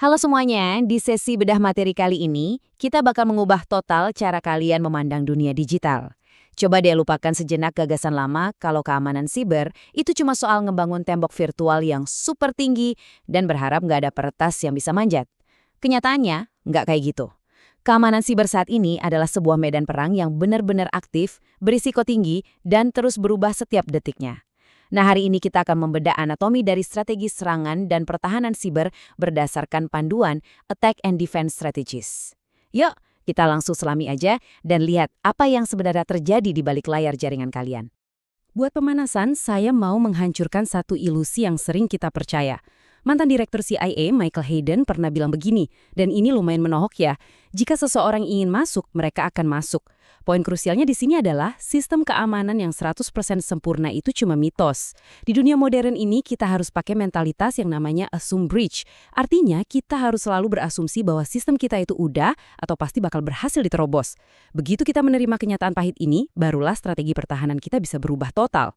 Halo semuanya, di sesi bedah materi kali ini, kita bakal mengubah total cara kalian memandang dunia digital. Coba deh lupakan sejenak gagasan lama kalau keamanan siber itu cuma soal ngebangun tembok virtual yang super tinggi dan berharap nggak ada peretas yang bisa manjat. Kenyataannya, nggak kayak gitu. Keamanan siber saat ini adalah sebuah medan perang yang benar-benar aktif, berisiko tinggi, dan terus berubah setiap detiknya. Nah, hari ini kita akan membedah anatomi dari strategi serangan dan pertahanan siber berdasarkan panduan Attack and Defense Strategies. Yuk, kita langsung selami aja dan lihat apa yang sebenarnya terjadi di balik layar jaringan kalian. Buat pemanasan, saya mau menghancurkan satu ilusi yang sering kita percaya. Mantan Direktur CIA Michael Hayden pernah bilang begini, dan ini lumayan menohok ya. Jika seseorang ingin masuk, mereka akan masuk. Poin krusialnya di sini adalah sistem keamanan yang 100% sempurna itu cuma mitos. Di dunia modern ini kita harus pakai mentalitas yang namanya assume breach. Artinya kita harus selalu berasumsi bahwa sistem kita itu udah atau pasti bakal berhasil diterobos. Begitu kita menerima kenyataan pahit ini, barulah strategi pertahanan kita bisa berubah total.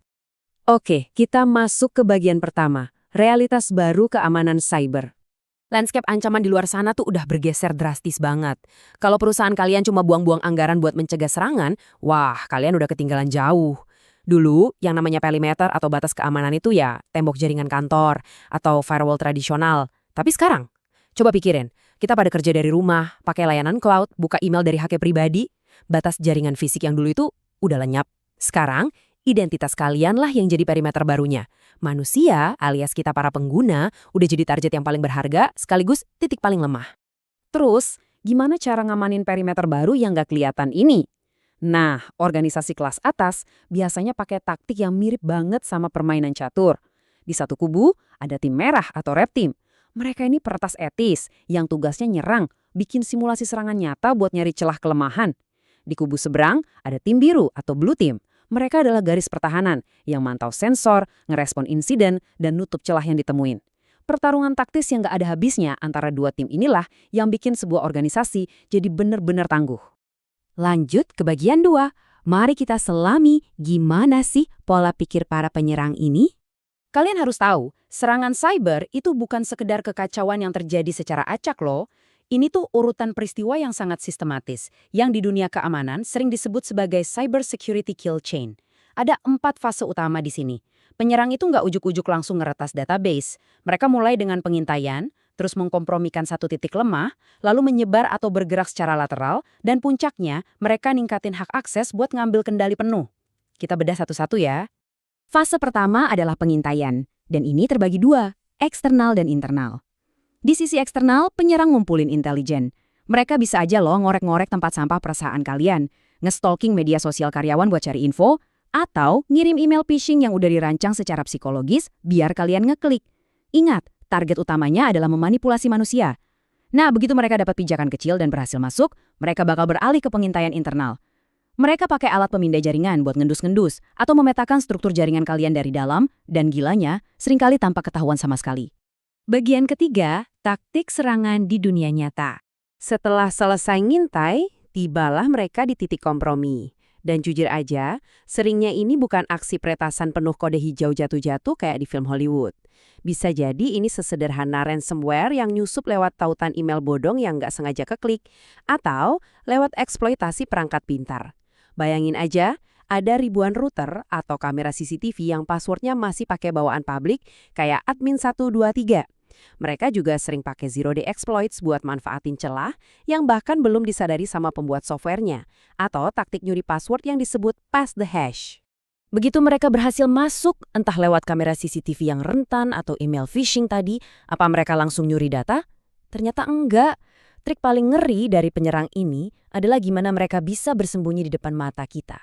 Oke, kita masuk ke bagian pertama. Realitas baru keamanan cyber. Landscape ancaman di luar sana tuh udah bergeser drastis banget. Kalau perusahaan kalian cuma buang-buang anggaran buat mencegah serangan, wah, kalian udah ketinggalan jauh. Dulu, yang namanya perimeter atau batas keamanan itu ya tembok jaringan kantor atau firewall tradisional. Tapi sekarang, coba pikirin, kita pada kerja dari rumah, pakai layanan cloud, buka email dari HP pribadi, batas jaringan fisik yang dulu itu udah lenyap. Sekarang, identitas kalianlah yang jadi perimeter barunya. Manusia, alias kita para pengguna, udah jadi target yang paling berharga, sekaligus titik paling lemah. Terus, gimana cara ngamanin perimeter baru yang nggak kelihatan ini? Nah, organisasi kelas atas biasanya pakai taktik yang mirip banget sama permainan catur. Di satu kubu, ada tim merah atau red team. Mereka ini peretas etis, yang tugasnya nyerang, bikin simulasi serangan nyata buat nyari celah kelemahan. Di kubu seberang, ada tim biru atau blue team. Mereka adalah garis pertahanan yang mantau sensor, ngerespon insiden, dan nutup celah yang ditemuin. Pertarungan taktis yang gak ada habisnya antara dua tim inilah yang bikin sebuah organisasi jadi benar-benar tangguh. Lanjut ke bagian 2. Mari kita selami gimana sih pola pikir para penyerang ini? Kalian harus tahu, serangan cyber itu bukan sekedar kekacauan yang terjadi secara acak loh. Ini tuh urutan peristiwa yang sangat sistematis, yang di dunia keamanan sering disebut sebagai cyber security kill chain. Ada 4 fase utama di sini. Penyerang itu nggak ujuk-ujuk langsung ngeretas database. Mereka mulai dengan pengintaian, terus mengkompromikan satu titik lemah, lalu menyebar atau bergerak secara lateral, dan puncaknya mereka ningkatin hak akses buat ngambil kendali penuh. Kita bedah satu-satu ya. Fase pertama adalah pengintaian, dan ini terbagi 2, eksternal dan internal. Di sisi eksternal, penyerang ngumpulin intelijen. Mereka bisa aja loh ngorek-ngorek tempat sampah perusahaan kalian, nge-stalking media sosial karyawan buat cari info, atau ngirim email phishing yang udah dirancang secara psikologis biar kalian ngeklik. Ingat, target utamanya adalah memanipulasi manusia. Nah, begitu mereka dapat pijakan kecil dan berhasil masuk, mereka bakal beralih ke pengintaian internal. Mereka pakai alat pemindai jaringan buat ngendus-ngendus atau memetakan struktur jaringan kalian dari dalam, dan gilanya, seringkali tanpa ketahuan sama sekali. Bagian ketiga, taktik serangan di dunia nyata. Setelah selesai ngintai, tibalah mereka di titik kompromi. Dan jujur aja, seringnya ini bukan aksi peretasan penuh kode hijau jatuh-jatuh kayak di film Hollywood. Bisa jadi ini sesederhana ransomware yang nyusup lewat tautan email bodong yang nggak sengaja keklik, atau lewat eksploitasi perangkat pintar. Bayangin aja, ada ribuan router atau kamera CCTV yang passwordnya masih pakai bawaan publik kayak admin 123. Mereka juga sering pakai zero-day exploits buat manfaatin celah yang bahkan belum disadari sama pembuat softwarenya, atau taktik nyuri password yang disebut pass the hash. Begitu mereka berhasil masuk, entah lewat kamera CCTV yang rentan atau email phishing tadi, apa mereka langsung nyuri data? Ternyata enggak. Trik paling ngeri dari penyerang ini adalah gimana mereka bisa bersembunyi di depan mata kita.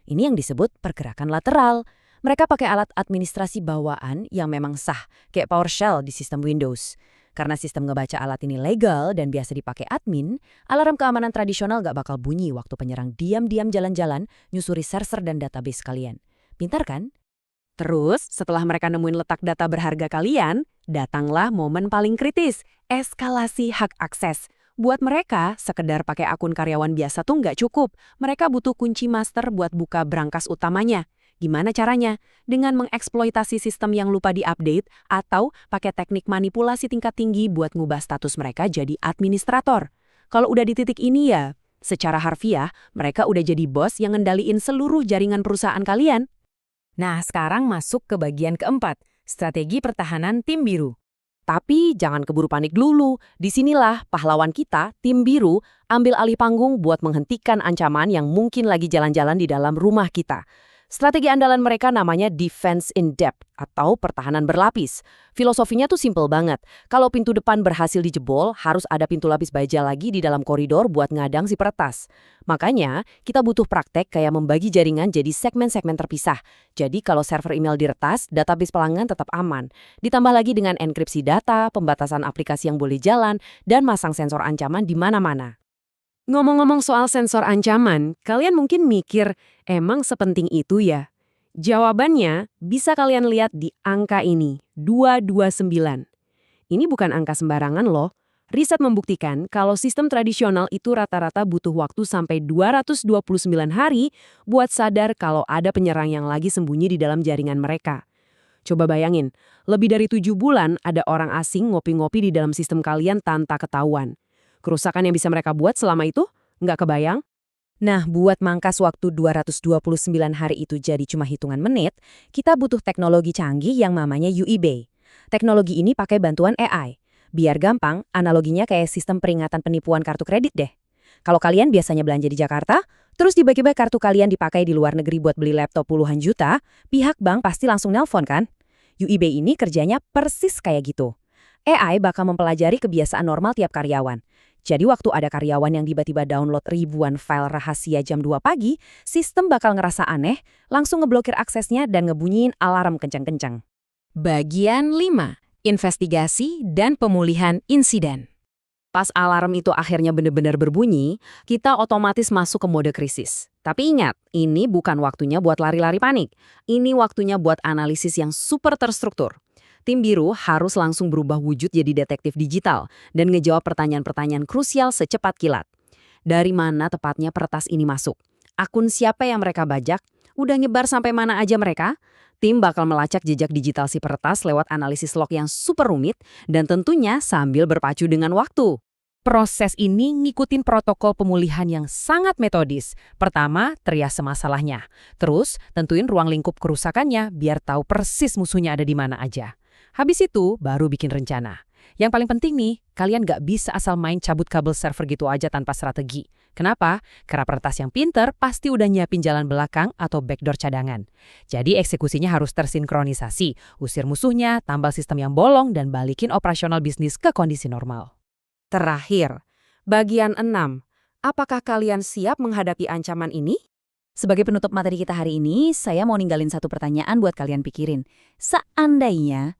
Ini yang disebut pergerakan lateral. Mereka pakai alat administrasi bawaan yang memang sah, kayak PowerShell di sistem Windows. Karena sistem ngebaca alat ini legal dan biasa dipakai admin, alarm keamanan tradisional gak bakal bunyi waktu penyerang diam-diam jalan-jalan nyusuri server dan database kalian. Pintar kan? Terus, setelah mereka nemuin letak data berharga kalian, datanglah momen paling kritis, eskalasi hak akses. Buat mereka, sekedar pakai akun karyawan biasa tuh nggak cukup. Mereka butuh kunci master buat buka brankas utamanya. Gimana caranya? Dengan mengeksploitasi sistem yang lupa diupdate atau pakai teknik manipulasi tingkat tinggi buat ngubah status mereka jadi administrator. Kalau udah di titik ini ya, secara harfiah, mereka udah jadi bos yang ngendaliin seluruh jaringan perusahaan kalian. Nah, sekarang masuk ke bagian keempat, strategi pertahanan tim biru. Tapi jangan keburu panik dulu. Disinilah pahlawan kita, tim biru, ambil alih panggung buat menghentikan ancaman yang mungkin lagi jalan-jalan di dalam rumah kita. Strategi andalan mereka namanya defense in depth atau pertahanan berlapis. Filosofinya tuh simple banget. Kalau pintu depan berhasil dijebol, harus ada pintu lapis baja lagi di dalam koridor buat ngadang si peretas. Makanya, kita butuh praktek kayak membagi jaringan jadi segmen-segmen terpisah. Jadi kalau server email diretas, database pelanggan tetap aman. Ditambah lagi dengan enkripsi data, pembatasan aplikasi yang boleh jalan, dan masang sensor ancaman di mana-mana. Ngomong-ngomong soal sensor ancaman, kalian mungkin mikir, emang sepenting itu ya? Jawabannya bisa kalian lihat di angka ini, 229. Ini bukan angka sembarangan loh. Riset membuktikan kalau sistem tradisional itu rata-rata butuh waktu sampai 229 hari buat sadar kalau ada penyerang yang lagi sembunyi di dalam jaringan mereka. Coba bayangin, lebih dari 7 bulan ada orang asing ngopi-ngopi di dalam sistem kalian tanpa ketahuan. Kerusakan yang bisa mereka buat selama itu, nggak kebayang? Nah, buat mangkas waktu 229 hari itu jadi cuma hitungan menit, kita butuh teknologi canggih yang namanya UEBay. Teknologi ini pakai bantuan AI. Biar gampang, analoginya kayak sistem peringatan penipuan kartu kredit deh. Kalau kalian biasanya belanja di Jakarta, terus tiba-tiba kartu kalian dipakai di luar negeri buat beli laptop puluhan juta, pihak bank pasti langsung nelpon kan? UEBay ini kerjanya persis kayak gitu. AI bakal mempelajari kebiasaan normal tiap karyawan. Jadi waktu ada karyawan yang tiba-tiba download ribuan file rahasia jam 2 pagi, sistem bakal ngerasa aneh, langsung ngeblokir aksesnya dan ngebunyiin alarm kencang-kencang. Bagian 5. Investigasi dan pemulihan insiden. Pas alarm itu akhirnya benar-benar berbunyi, kita otomatis masuk ke mode krisis. Tapi ingat, ini bukan waktunya buat lari-lari panik. Ini waktunya buat analisis yang super terstruktur. Tim biru harus langsung berubah wujud jadi detektif digital dan ngejawab pertanyaan-pertanyaan krusial secepat kilat. Dari mana tepatnya peretas ini masuk? Akun siapa yang mereka bajak? Udah nyebar sampai mana aja mereka? Tim bakal melacak jejak digital si peretas lewat analisis log yang super rumit dan tentunya sambil berpacu dengan waktu. Proses ini ngikutin protokol pemulihan yang sangat metodis. Pertama, triase masalahnya. Terus, tentuin ruang lingkup kerusakannya biar tahu persis musuhnya ada di mana aja. Habis itu, baru bikin rencana. Yang paling penting nih, kalian nggak bisa asal main cabut kabel server gitu aja tanpa strategi. Kenapa? Karena peretas yang pinter pasti udah nyiapin jalan belakang atau backdoor cadangan. Jadi eksekusinya harus tersinkronisasi, usir musuhnya, tambal sistem yang bolong, dan balikin operasional bisnis ke kondisi normal. Terakhir, bagian 6. Apakah kalian siap menghadapi ancaman ini? Sebagai penutup materi kita hari ini, saya mau ninggalin satu pertanyaan buat kalian pikirin. Seandainya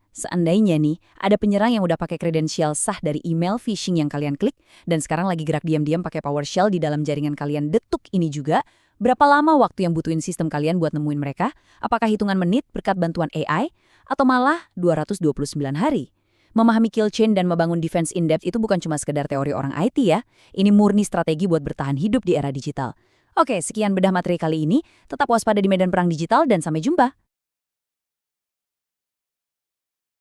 nih, ada penyerang yang udah pakai kredensial sah dari email phishing yang kalian klik, dan sekarang lagi gerak diam-diam pakai PowerShell di dalam jaringan kalian detuk ini juga, berapa lama waktu yang butuhin sistem kalian buat nemuin mereka? Apakah hitungan menit berkat bantuan AI? Atau malah 229 hari? Memahami kill chain dan membangun defense in depth itu bukan cuma sekedar teori orang IT ya, ini murni strategi buat bertahan hidup di era digital. Oke, sekian bedah materi kali ini. Tetap waspada di medan perang digital dan sampai jumpa.